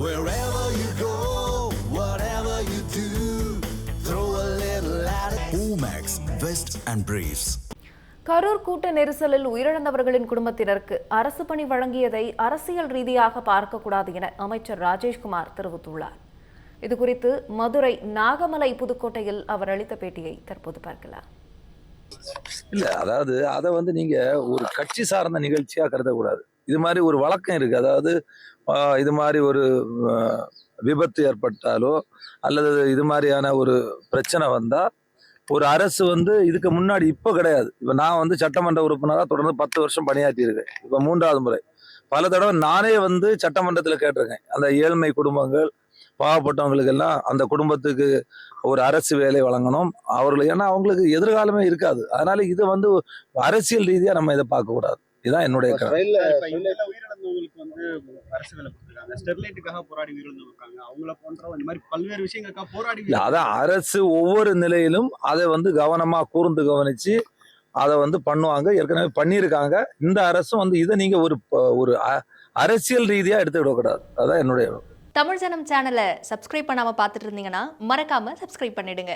Wherever you go, whatever you do, throw a little at it. Omax, Vest and Briefs. Karur கூட்ட நெரிசலில் உயிரிழந்தவர்களின் குடும்பத்தினருக்கு அரசு பணி வழங்கியதை அரசியல் ரீதியாக பார்க்கக்கூடாது என அமைச்சர் ராஜேஷ்குமார் தெரிவித்துள்ளார். இதுகுறித்து மதுரை நாகமலை புதுக்கோட்டையில் அவர் அளித்த பேட்டியை தற்போது பார்க்கலாம். இல்ல, அதாவது அதை நீங்க ஒரு கட்சி சார்ந்த நிகழ்ச்சியா கருதக்கூடாது. இது மாதிரி ஒரு வழக்கம் இருக்கு. அதாவது இது மாதிரி ஒரு விபத்து ஏற்பட்டாலோ அல்லது இது மாதிரியான ஒரு பிரச்சனை வந்தா ஒரு அரசு இதுக்கு முன்னாடி இப்போ கிடையாது. இப்போ நான் சட்டமன்ற உறுப்பினராக தொடர்ந்து 10 வருஷம் பணியாற்றி இருக்கேன். இப்போ 3வது முறை. பல தடவை நானே சட்டமன்றத்தில் கேட்டிருக்கேன். அந்த ஏழ்மை குடும்பங்கள், பாவப்பட்டவங்களுக்கு எல்லாம் அந்த குடும்பத்துக்கு ஒரு அரசு வேலை வழங்கணும் அவர்களுக்கு. ஏன்னா அவங்களுக்கு எதிர்காலமே இருக்காது. அதனால இதை அரசியல் ரீதியா நம்ம இதை பார்க்க கூடாது. இதுதான் என்னுடைய அதான் அரசு ஒவ்வொரு நிலையிலும் அதை கவனமா கூர்ந்து கவனிச்சு அதை பண்ணுவாங்க. ஏற்கனவே பண்ணியிருக்காங்க. இந்த அரசும் இதை நீங்க ஒரு அரசியல் ரீதியா எடுத்துவிடக்கூடாது. அதான் என்னுடைய. தமிழ் ஜனம் சேனலை சப்ஸ்கிரைப் பண்ணாம பார்த்துட்டு இருந்தீங்கன்னா மறக்காம சப்ஸ்கிரைப் பண்ணிடுங்க.